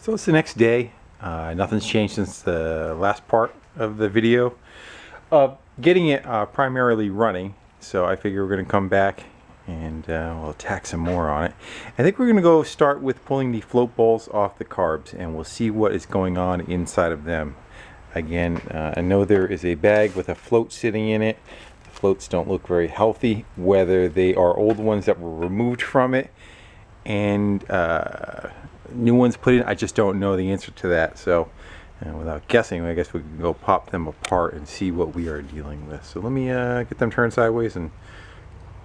So it's the next day. Nothing's changed since the last part of the video. Getting it primarily running, so I figure we're going to come back and we'll attack some more on it. I think we're going to go start with pulling the float balls off the carbs, and we'll see what is going on inside of them. Again, I know there is a bag with a float sitting in it. The floats don't look very healthy, whether they are old ones that were removed from it and new ones put in. I just don't know the answer to that. So without guessing, I guess we can go pop them apart and see what we are dealing with. So let me get them turned sideways and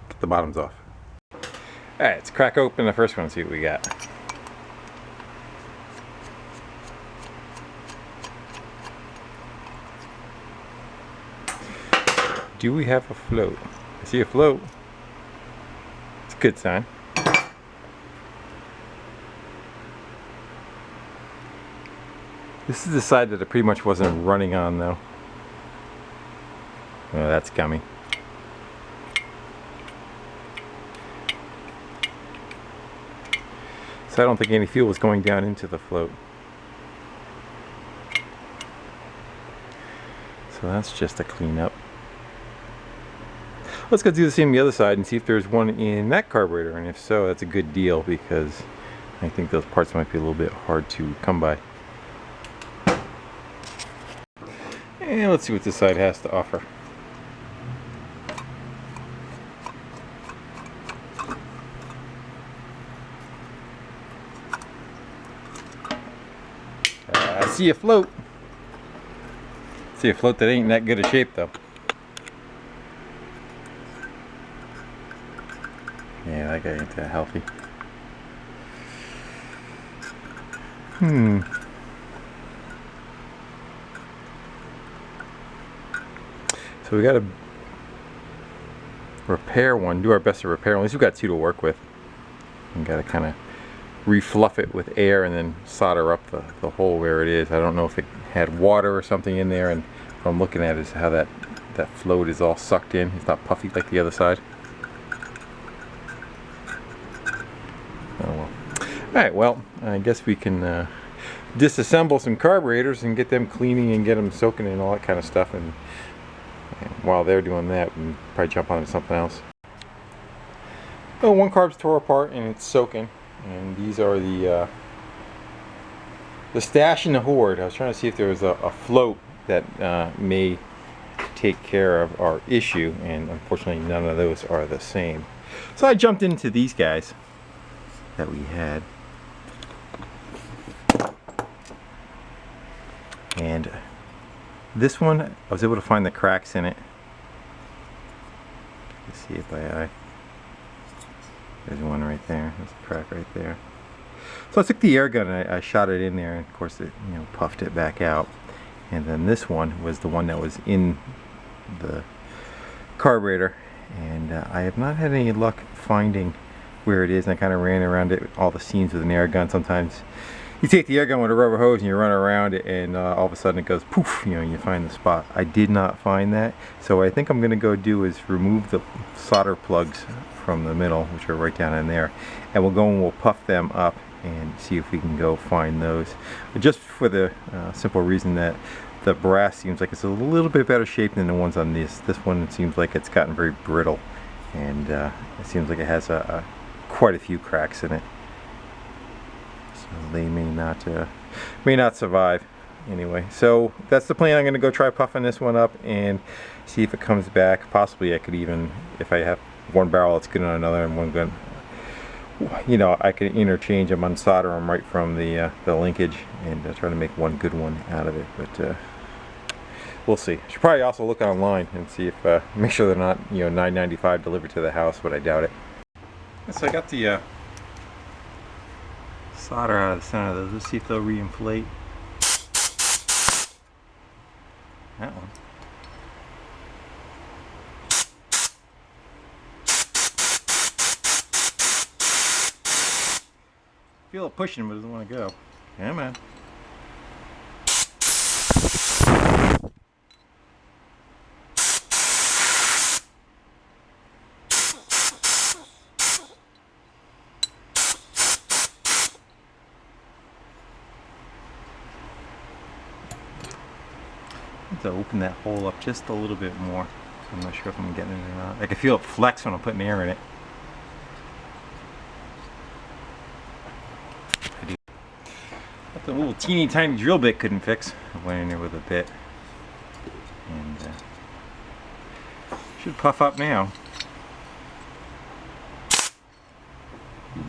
get the bottoms off. Alright, let's crack open the first one and see what we got. Do we have a float? I see a float. It's a good sign. This is the side that it pretty much wasn't running on, though. Oh, that's gummy. So I don't think any fuel was going down into the float. So that's just a cleanup. Let's go do the same on the other side and see if there's one in that carburetor, and if so, that's a good deal, because I think those parts might be a little bit hard to come by. And let's see what this side has to offer. I see a float. See a float that ain't that good a shape, though. Yeah, that guy ain't that healthy. So we got to repair one, do our best to repair one. At least we've got two to work with. We got to kind of refluff it with air and then solder up the hole where it is. I don't know if it had water or something in there, and what I'm looking at is how that float is all sucked in. It's not puffy like the other side. Oh well. Alright, well, I guess we can disassemble some carburetors and get them cleaning and get them soaking and all that kind of stuff. And while they're doing that, we can probably jump onto something else. Oh, one carb's tore apart and it's soaking. And these are the stash and the hoard. I was trying to see if there was a float that may take care of our issue, and unfortunately none of those are the same. So I jumped into these guys that we had. And this one, I was able to find the cracks in it. Let's see it by eye. There's one right there. There's a crack right there. So I took the air gun and I shot it in there, and of course it, puffed it back out. And then this one was the one that was in the carburetor, and I have not had any luck finding where it is. And I kind of ran around it, all the seams with an air gun. Sometimes you take the air gun with a rubber hose and you run around it, and all of a sudden it goes poof, and you find the spot. I did not find that, so what I think I'm going to go do is remove the solder plugs from the middle, which are right down in there, and we'll go and we'll puff them up and see if we can go find those. But just for the simple reason that the brass seems like it's a little bit better shape than the ones on this. This one seems like it's gotten very brittle, and it seems like it has quite a few cracks in it. So they may not survive. Anyway, so that's the plan. I'm going to go try puffing this one up and see if it comes back. Possibly I could even, if I have one barrel that's good on another and one gun, I can interchange them, unsolder them right from the linkage, and try to make one good one out of it. But we'll see. Should probably also look online and see if make sure they're not $9.95 delivered to the house, but I doubt it. So I got the solder out of the center of those. Let's see if they'll reinflate. That one. Feel it pushing, but it doesn't want to go. Yeah, man. have to open that hole up just a little bit more. So I'm not sure if I'm getting it or not. I can feel it flex when I'm putting air in it. But the little teeny tiny drill bit couldn't fix. I went in there with a bit. And should puff up now.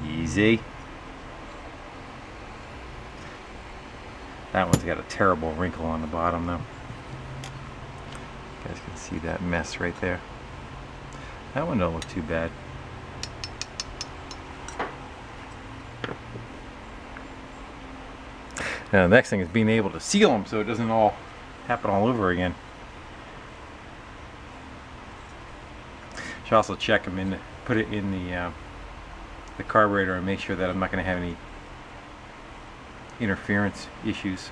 Easy. That one's got a terrible wrinkle on the bottom though. You guys can see that mess right there. That one don't look too bad. Now the next thing is being able to seal them so it doesn't all happen all over again. Should also check them in, put it in the carburetor and make sure that I'm not going to have any interference issues.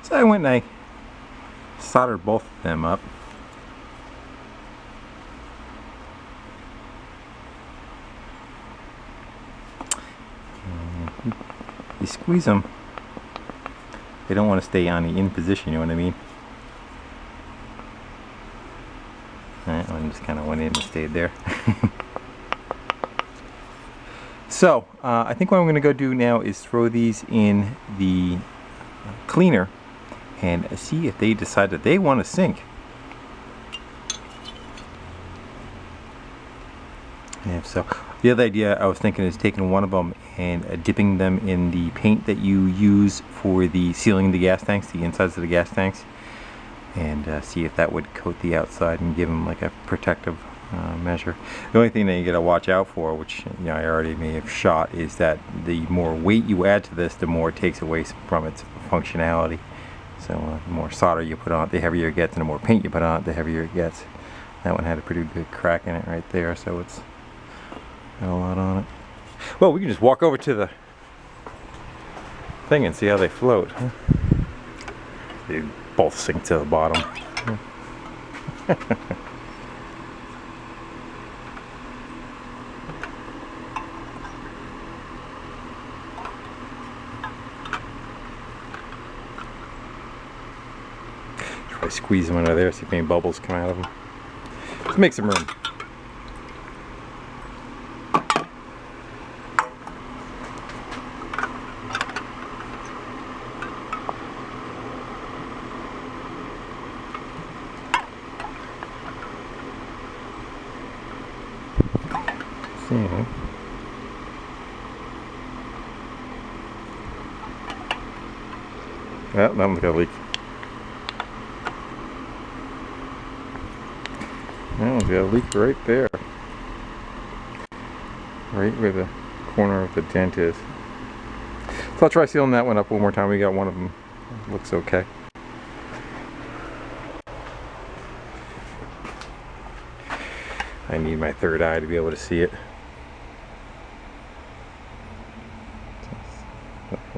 So I went and I soldered both of them up. And you squeeze them. They don't want to stay on the in position, you know what I mean? That one just kind of went in and stayed there. So, I think what I'm going to go do now is throw these in the cleaner and see if they decide that they want to sink. And so, the other idea I was thinking is taking one of them and dipping them in the paint that you use for the sealing the gas tanks, the insides of the gas tanks, and see if that would coat the outside and give them like a protective measure. The only thing that you got to watch out for, which you know I already may have shot, is that the more weight you add to this, the more it takes away from its functionality. So the more solder you put on it, the heavier it gets, and the more paint you put on it, the heavier it gets. That one had a pretty good crack in it right there, so it's got a lot on it. Well, we can just walk over to the thing and see how they float. Huh? They both sink to the bottom. Try to squeeze them under there, see if any bubbles come out of them. Let's make some room. See. Well, that one's got a leak. That one's got a leak right there. Right where the corner of the dent is. So I'll try sealing that one up one more time. We got one of them. Looks okay. I need my third eye to be able to see it.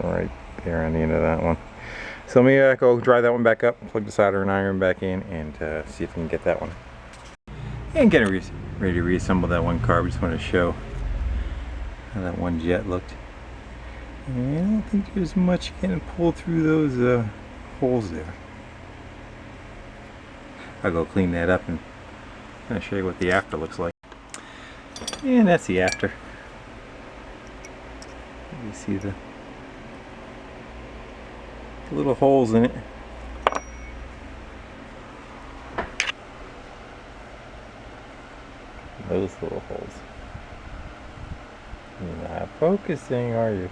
Right there on the end of that one. So let me go dry that one back up, plug the soldering iron back in, and see if we can get that one. And get it ready to reassemble that one carb. Just want to show how that one jet looked. And I don't think there's much getting pulled through those holes there. I'll go clean that up and kind of show you what the after looks like. And that's the after. You see the little holes in it. Those little holes. You're not focusing, are you?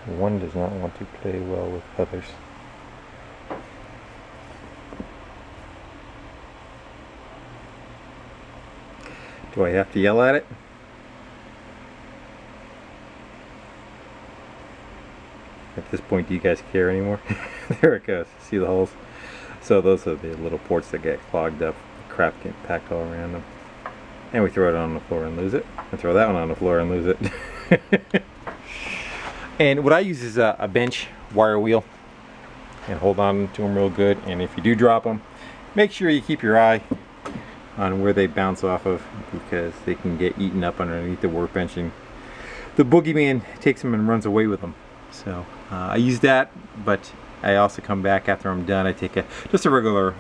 One does not want to play well with others. Do I have to yell at it? At this point, do you guys care anymore? There it goes. See the holes? So those are the little ports that get clogged up. Crap getting packed all around them. And we throw it on the floor and lose it. And throw that one on the floor and lose it. And what I use is a bench wire wheel. And hold on to them real good. And if you do drop them, make sure you keep your eye on where they bounce off of, because they can get eaten up underneath the workbench and the boogeyman takes them and runs away with them. So I use that, but I also come back after I'm done. I take just a regular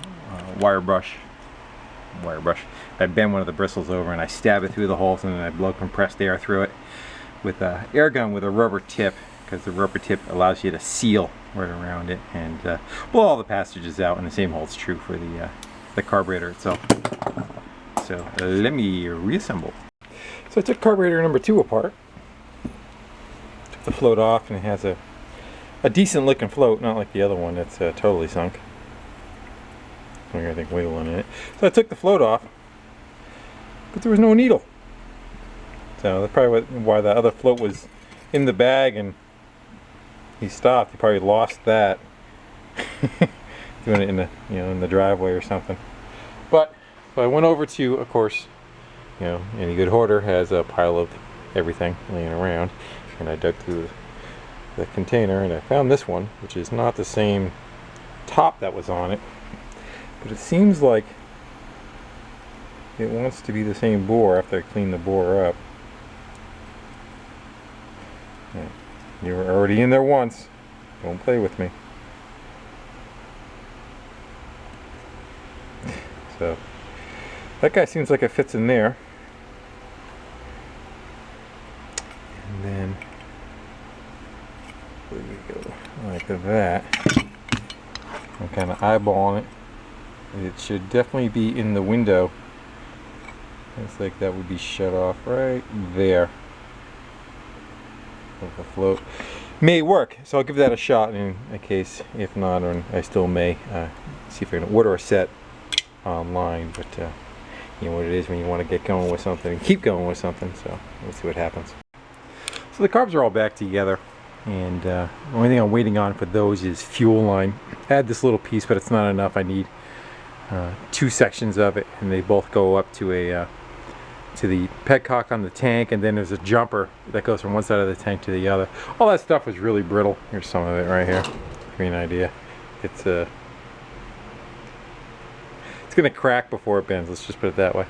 wire brush. I bend one of the bristles over and I stab it through the holes, and then I blow compressed air through it with an air gun with a rubber tip, because the rubber tip allows you to seal right around it and blow all the passages out. And the same holds true for the carburetor itself. So let me reassemble. So I took carburetor number 2 apart. Took the float off, and it has a decent looking float, not like the other one that's totally sunk. I think wiggling in it. So I took the float off, but there was no needle. So that's probably why the other float was in the bag and he stopped. He probably lost that doing it in the in the driveway or something. But so I went over to, of course, any good hoarder has a pile of everything laying around, and I dug through the container and I found this one, which is not the same top that was on it. But it seems like it wants to be the same bore after I clean the bore up. Yeah. You were already in there once. Don't play with me. So that guy seems like it fits in there. And then there we go, like that. I'm kind of eyeballing it. It should definitely be in the window. Looks like that would be shut off right there. Of the float. May work, so I'll give that a shot in a case. If not, I still may see if I can order a set online. But you know what it is when you want to get going with something and keep going with something. So we'll see what happens. So the carbs are all back together, and the only thing I'm waiting on for those is fuel line. I had this little piece, but it's not enough. I need 2 sections of it, and they both go up to the petcock on the tank, and then there's a jumper that goes from one side of the tank to the other. All that stuff was really brittle. Here's some of it right here. To give you an idea, it's gonna crack before it bends. Let's just put it that way.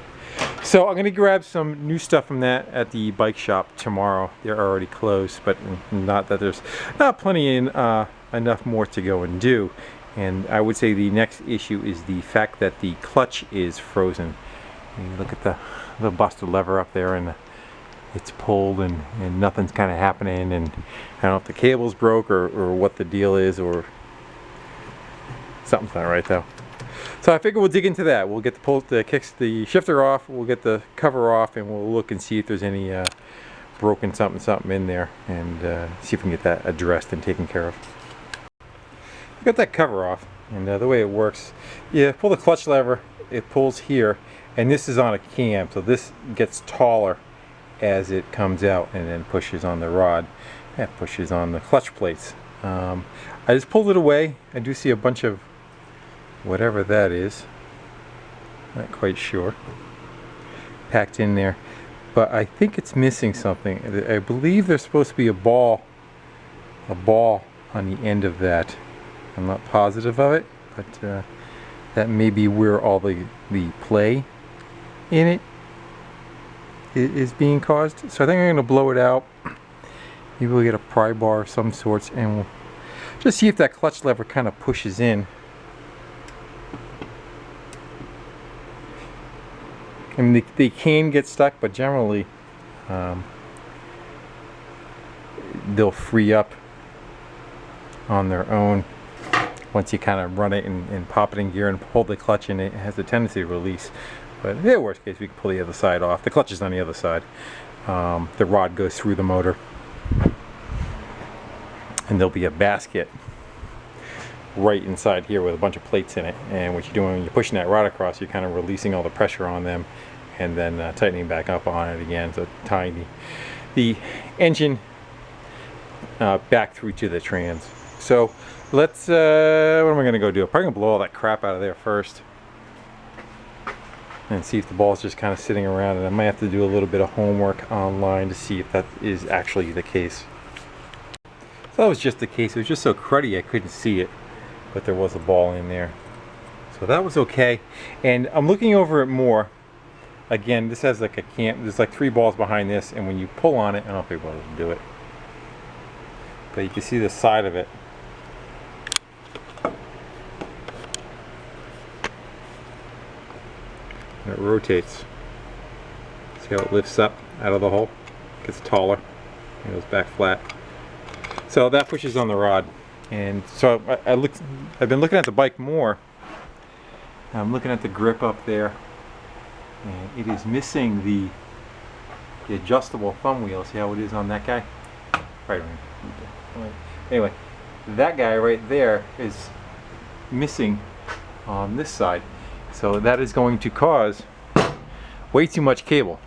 So I'm gonna grab some new stuff from that at the bike shop tomorrow. They're already closed, but not that there's not plenty enough more to go and do. And I would say the next issue is the fact that the clutch is frozen. You look at the busted lever up there, and it's pulled and nothing's kind of happening, and I don't know if the cable's broke or what the deal is, or something's not right though. So I figure we'll dig into that. We'll get the shifter off, we'll get the cover off, and we'll look and see if there's any broken something in there, and see if we can get that addressed and taken care of. Got that cover off, and the way it works, you pull the clutch lever, it pulls here, and this is on a cam, so this gets taller as it comes out and then pushes on the rod. That pushes on the clutch plates. I just pulled it away. I do see a bunch of whatever that is, not quite sure, packed in there, but I think it's missing something. I believe there's supposed to be a ball on the end of that. I'm not positive of it, but that may be where all the play in it is being caused. So I think I'm going to blow it out. Maybe we'll get a pry bar of some sorts, and we'll just see if that clutch lever kind of pushes in. I mean, they can get stuck, but generally they'll free up on their own. Once you kind of run it and pop it in gear and hold the clutch in, it has a tendency to release. But in the worst case, we can pull the other side off. The clutch is on the other side. The rod goes through the motor. And there'll be a basket right inside here with a bunch of plates in it. And what you're doing when you're pushing that rod across, you're kind of releasing all the pressure on them and then tightening back up on it again. So tying the engine back through to the trans. So let's, what am I going to go do? I'm probably going to blow all that crap out of there first and see if the ball's just kind of sitting around, and I might have to do a little bit of homework online to see if that is actually the case. So that was just the case. It was just so cruddy I couldn't see it, but there was a ball in there. So that was okay. And I'm looking over it more, again, this has like a there's like 3 balls behind this, and when you pull on it, I don't know if you're able to do it, but you can see the side of it. And it rotates. See how it lifts up out of the hole? Gets taller and goes back flat. So that pushes on the rod. And so I've been looking at the bike more. I'm looking at the grip up there, and it is missing the adjustable thumb wheel. See how it is on that guy? Right. Anyway, that guy right there is missing on this side. So that is going to cause way too much cable.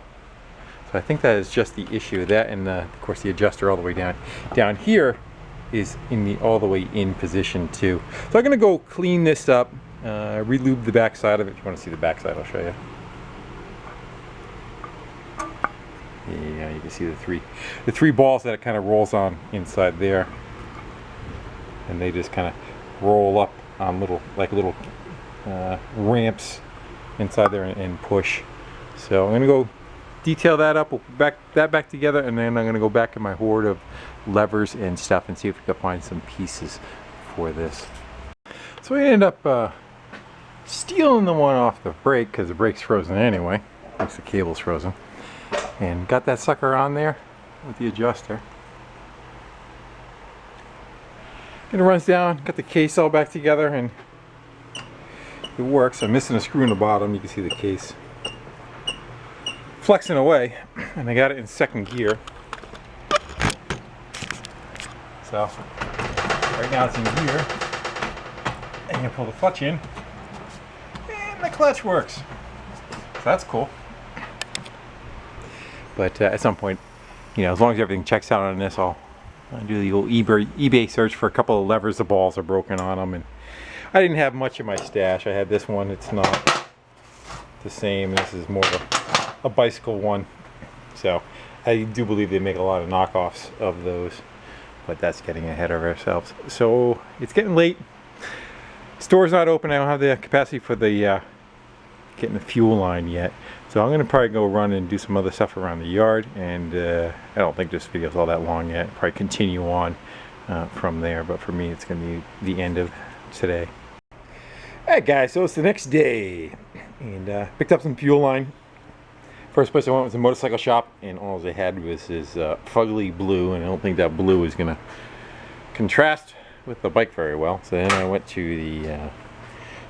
So I think that is just the issue. That and of course the adjuster all the way down. Down here is in the all the way in position too. So I'm going to go clean this up, re-lube the back side of it. If you want to see the back side, I'll show you. Yeah, you can see the three balls that it kind of rolls on inside there, and they just kind of roll up on little ramps inside there and push. So I'm gonna go detail that up, we'll put that back together, and then I'm gonna go back in my hoard of levers and stuff and see if we can find some pieces for this. So we end up stealing the one off the brake because the brake's frozen anyway. Looks the cable's frozen. And got that sucker on there with the adjuster. And it runs down, got the case all back together, and it works. I'm missing a screw in the bottom. You can see the case flexing away, and I got it in second gear. So right now it's in gear, and you pull the clutch in, and the clutch works. So that's cool. But at some point, you know, as long as everything checks out on this, I'll do the old eBay search for a couple of levers. The balls are broken on them, and I didn't have much in my stash. I had this one. It's not the same. This is more of a bicycle one. So I do believe they make a lot of knockoffs of those, but that's getting ahead of ourselves. So it's getting late. Store's not open. I don't have the capacity for the getting the fuel line yet. So I'm going to probably go run and do some other stuff around the yard, and I don't think this video is all that long yet. Probably continue on from there, but for me it's going to be the end of today. Alright guys, so it's the next day, and picked up some fuel line. First place I went was a motorcycle shop, and all they had was this fugly blue, and I don't think that blue is going to contrast with the bike very well. So then I went to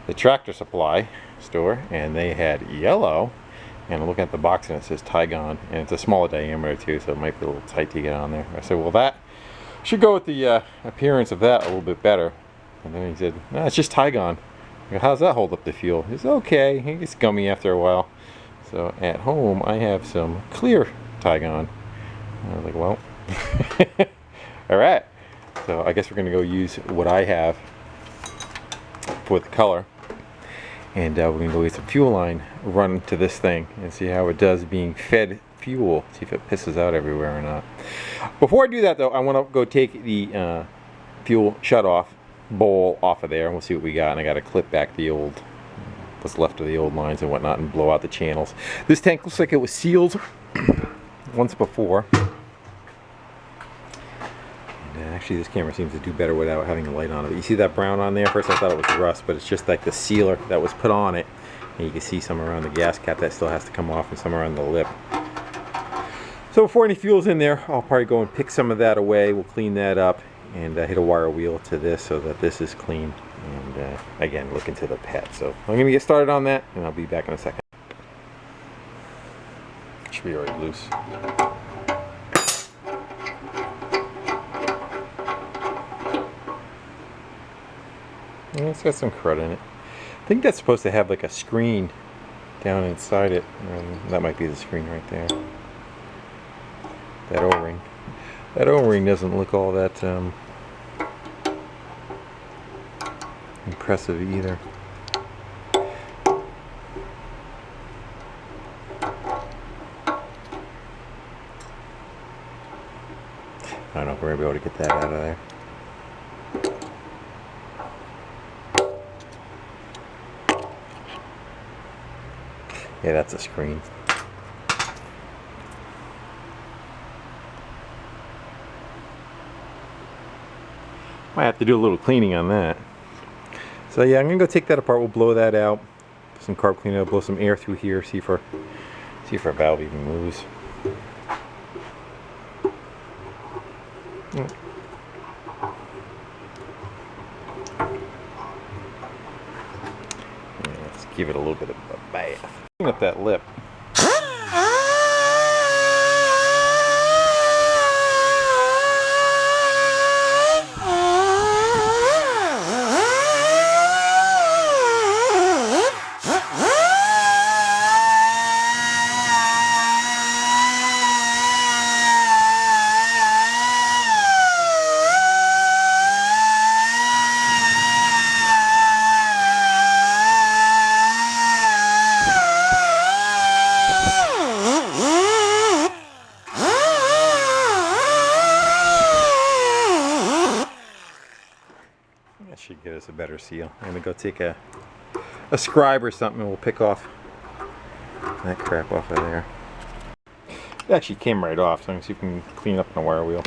the Tractor Supply store, and they had yellow. And I'm looking at the box, and it says Tygon, and it's a smaller diameter too, so it might be a little tight to get on there. I said, well, that should go with the appearance of that a little bit better. And then he said, no, it's just Tygon. I go, how's that hold up the fuel? He said, okay, it gets gummy after a while. So at home I have some clear Tygon. And I was like, well, all right. So I guess we're gonna go use what I have for the color. And we're going to go get some fuel line, run to this thing, and see how it does being fed fuel. See if it pisses out everywhere or not. Before I do that, though, I want to go take the fuel shut-off bowl off of there, and we'll see what we got. And I got to clip back the old, what's left of the old lines and whatnot, and blow out the channels. This tank looks like it was sealed once before. Actually, this camera seems to do better without having a light on it. You see that brown on there? First I thought it was rust, but it's just like the sealer that was put on it. And you can see some around the gas cap that still has to come off, and some around the lip. So before any fuel's in there, I'll probably go and pick some of that away. We'll clean that up and hit a wire wheel to this so that this is clean. And again, look into the pet. So I'm going to get started on that, and I'll be back in a second. Should be already loose. Yeah, it's got some crud in it. I think that's supposed to have like a screen down inside it. That might be the screen right there. That O-ring. That O-ring doesn't look all that impressive either. I don't know if we're going to be able to get that out of there. Yeah, that's a screen. Might have to do a little cleaning on that. So yeah, I'm gonna go take that apart. We'll blow that out. Some carb cleanup. Blow some air through here. See if our valve even moves. Yeah, let's give it a little bit of a bath. Clean up that lip. That should get us a better seal. I'm gonna go take a scribe or something and we'll pick off that crap off of there. It actually came right off, so I'm gonna see if we can clean up the wire wheel.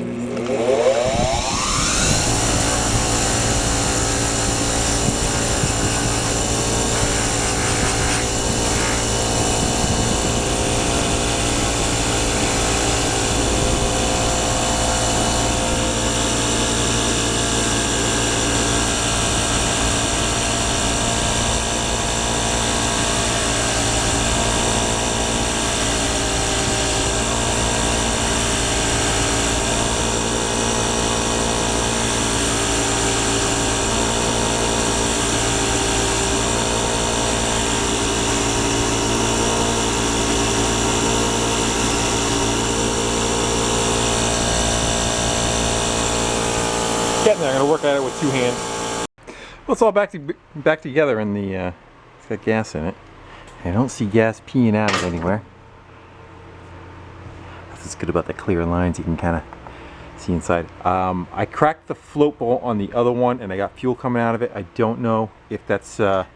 Getting there. I'm gonna work at it with two hands. Well, it's all back together, and it's got gas in it. I don't see gas peeing out of anywhere. That's what's good about the clear lines. You can kind of see inside. I cracked the float bolt on the other one, and I got fuel coming out of it. I don't know if that's the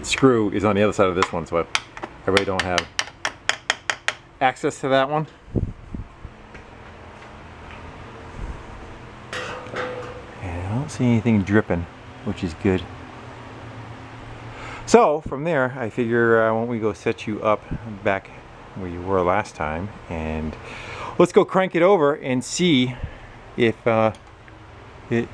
screw is on the other side of this one, so I really don't have access to that one. I don't see anything dripping, which is good. So from there, I figure why don't we go set you up back where you were last time, and let's go crank it over and see if it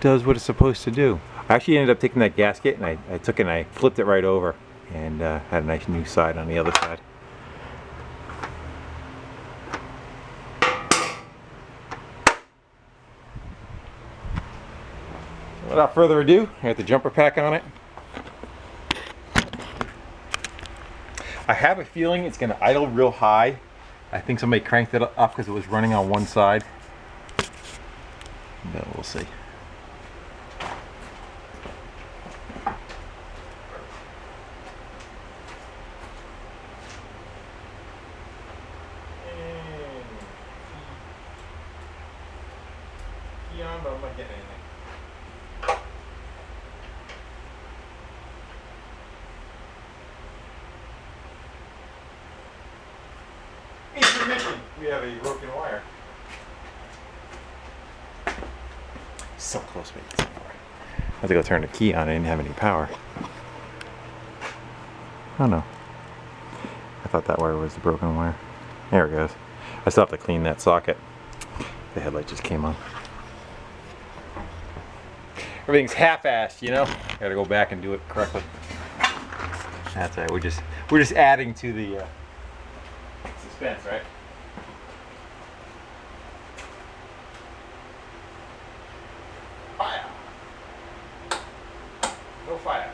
does what it's supposed to do. I actually ended up taking that gasket and I took it and I flipped it right over and had a nice new side on the other side. Without further ado, I got the jumper pack on it. I have a feeling it's going to idle real high. I think somebody cranked it up because it was running on one side. But we'll see. But I'm not getting anything. Intermission. We have a broken wire. So close, mate. So far. I have to go turn the key on. I didn't have any power. Oh no. I thought that wire was the broken wire. There it goes. I still have to clean that socket. The headlight just came on. Everything's half-assed, you know. Gotta go back and do it correctly. That's right. We're just adding to the suspense, right? Fire! No fire.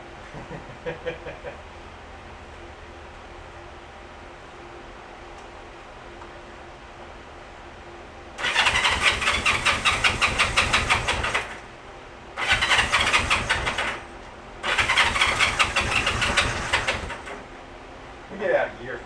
We get out of gear.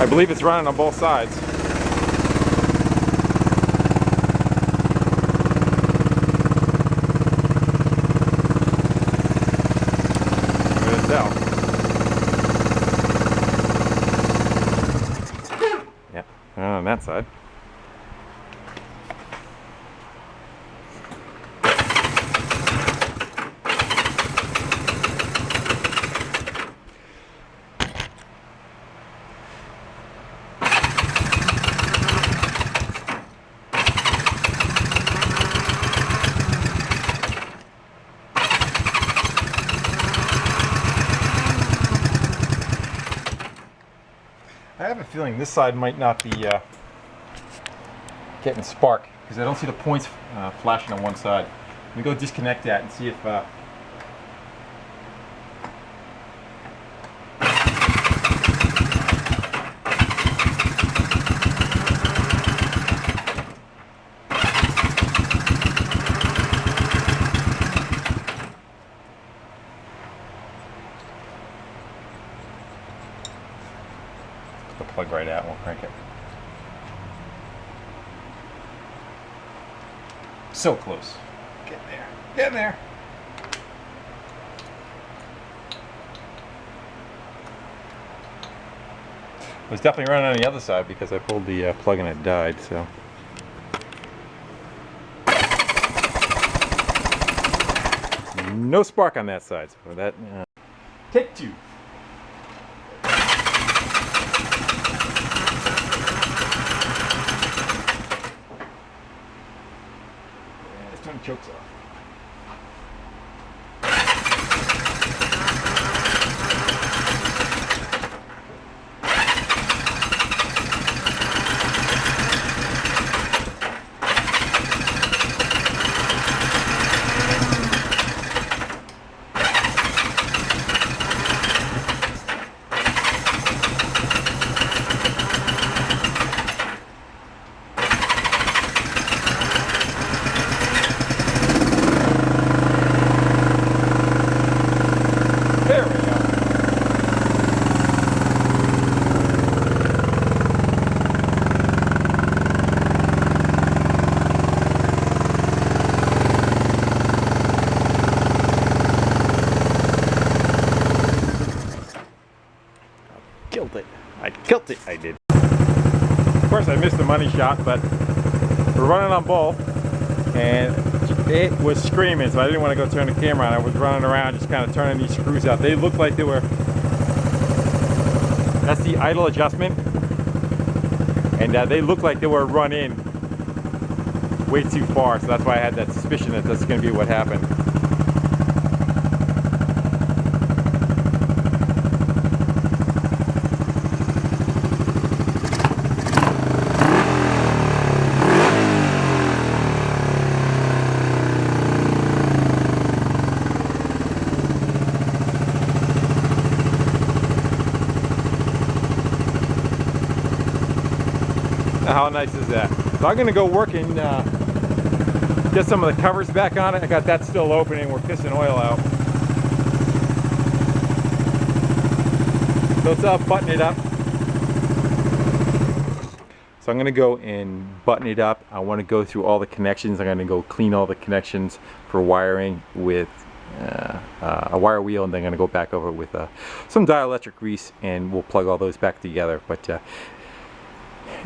I believe it's running on both sides. Yeah, on that side. I have a feeling this side might not be getting spark because I don't see the points flashing on one side. Let me go disconnect that and see if the plug right out, we'll crank it. So close. Get there. Get there. It was definitely running on the other side because I pulled the plug and it died, so. No spark on that side, so that. Take two. Turn the chokes off. I killed it. I did. Of course, I missed the money shot, but we're running on both, and it was screaming, so I didn't want to go turn the camera on. I was running around just kind of turning these screws out. They looked like they were, that's the idle adjustment, and they looked like they were run in way too far, so that's why I had that suspicion that that's going to be what happened. How nice is that? So I'm going to go work and get some of the covers back on it. I got that still open and we're pissing oil out. So let's button it up. So I'm going to go and button it up. I want to go through all the connections. I'm going to go clean all the connections for wiring with a wire wheel, and then I'm going to go back over with some dielectric grease, and we'll plug all those back together. But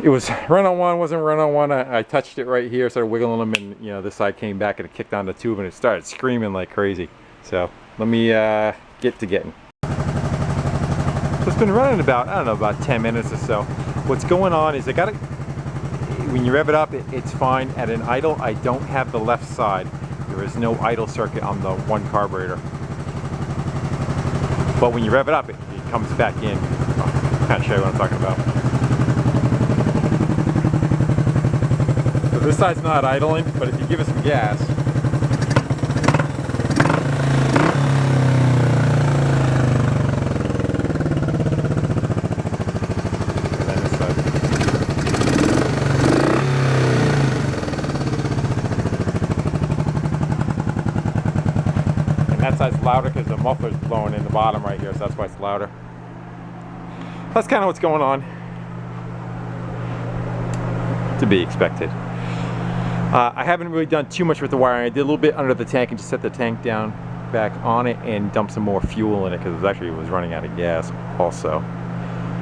it was run on one, wasn't run on one. I touched it right here, started wiggling them, and you know, this side came back and it kicked on the tube and it started screaming like crazy. So let me get to getting. So it's been running about, I don't know, about 10 minutes or so. What's going on is I got it, when you rev it up, it's fine. At an idle, I don't have the left side. There is no idle circuit on the one carburetor. But when you rev it up, it comes back in. I'll kind of show you what I'm talking about. So this side's not idling, but if you give it some gas, and then this side. And that side's louder because the muffler's blowing in the bottom right here, so that's why it's louder. That's kind of what's going on. to be expected. I haven't really done too much with the wiring. I did a little bit under the tank and just set the tank down back on it and dump some more fuel in it because it was running out of gas also.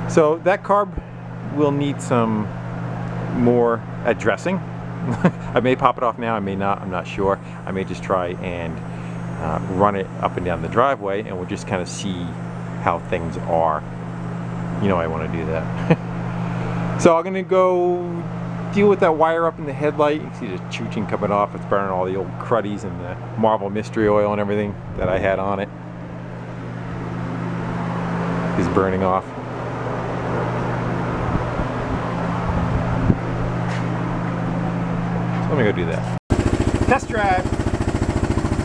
So that carb will need some more addressing. I may pop it off now, I may not, I'm not sure. I may just try and run it up and down the driveway, and we'll just kind of see how things are. You know I want to do that. So I'm going to go deal with that wire up in the headlight. You can see the chooching coming off. It's burning all the old cruddies and the Marvel Mystery Oil and everything that I had on it is burning off. So let me go do that. Test drive.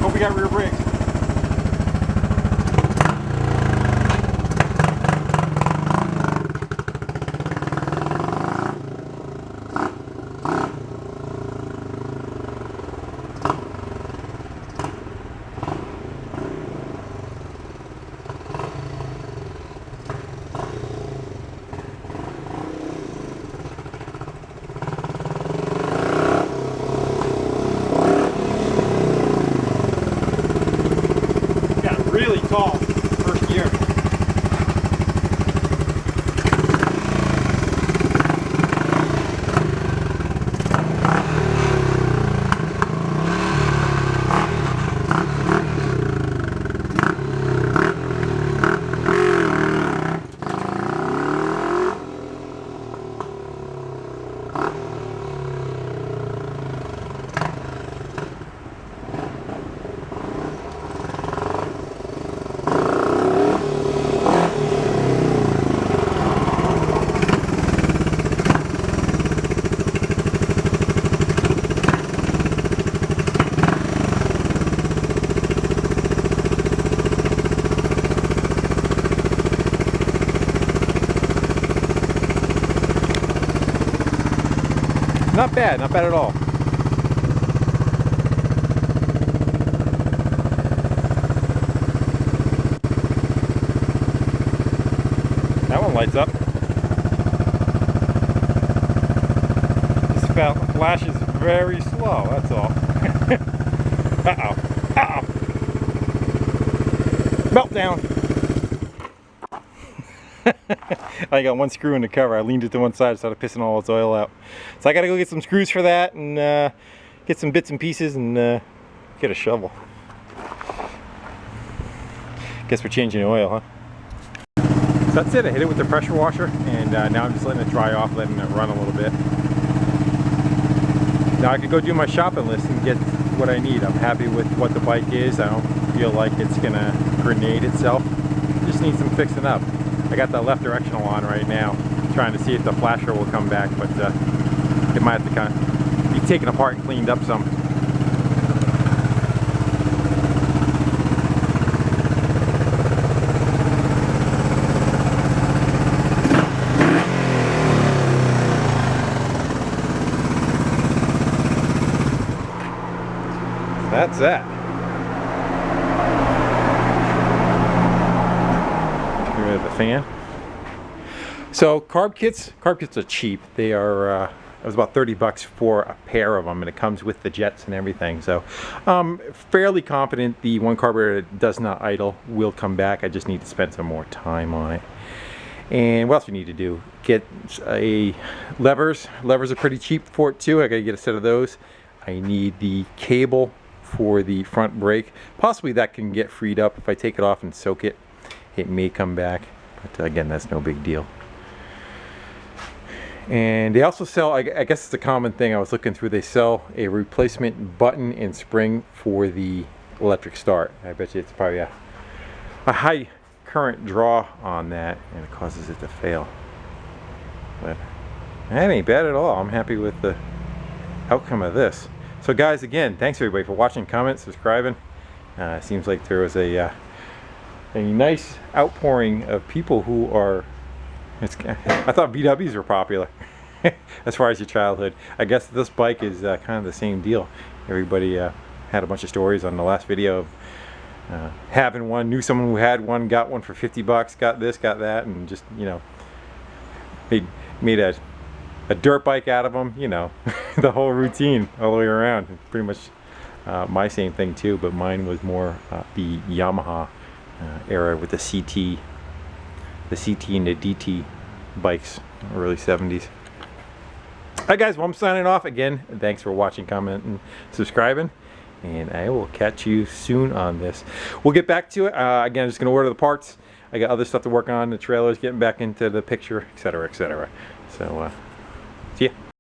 Hope we got rear brakes. Really tall first gear. Not bad at all. That one lights up. This flash is very slow, that's all. Uh-oh. Uh-oh. Meltdown. I got one screw in the cover. I leaned it to one side, started pissing all its oil out. So I gotta go get some screws for that and get some bits and pieces and get a shovel. Guess we're changing the oil, huh? So that's it. I hit it with the pressure washer, and now I'm just letting it dry off, letting it run a little bit. Now I could go do my shopping list and get what I need. I'm happy with what the bike is. I don't feel like it's gonna grenade itself. Just need some fixing up. I got the left directional on right now, trying to see if the flasher will come back, but it might have to kind of be taken apart and cleaned up some. That's that. Get rid of the fan. So carb kits are cheap. They are, it was about 30 bucks for a pair of them, and it comes with the jets and everything. So I'm fairly confident the one carburetor that does not idle will come back. I just need to spend some more time on it. And what else we need to do? Get levers. Levers are pretty cheap for it too. I gotta get a set of those. I need the cable for the front brake. Possibly that can get freed up if I take it off and soak it. It may come back, but again, that's no big deal. And they also sell, I guess it's a common thing I was looking through, they sell a replacement button and spring for the electric start. I bet you it's probably a high current draw on that, and it causes it to fail. But that ain't bad at all. I'm happy with the outcome of this. So guys, again, thanks everybody for watching, commenting, subscribing. Seems like there was a nice outpouring of people who are, I thought VWs were popular as far as your childhood. I guess this bike is kind of the same deal. Everybody had a bunch of stories on the last video of having one, knew someone who had one, got one for 50 bucks, got this, got that, and just, you know, made a a dirt bike out of them, you know, the whole routine all the way around. Pretty much my same thing too, but mine was more the Yamaha era with the CT and the DT bikes, early 70s. Alright guys, well I'm signing off again. Thanks for watching, commenting, subscribing, and I will catch you soon on this. We'll get back to it. Again, I'm just going to order the parts. I got other stuff to work on. The trailer's getting back into the picture, etc., etc. So, see ya.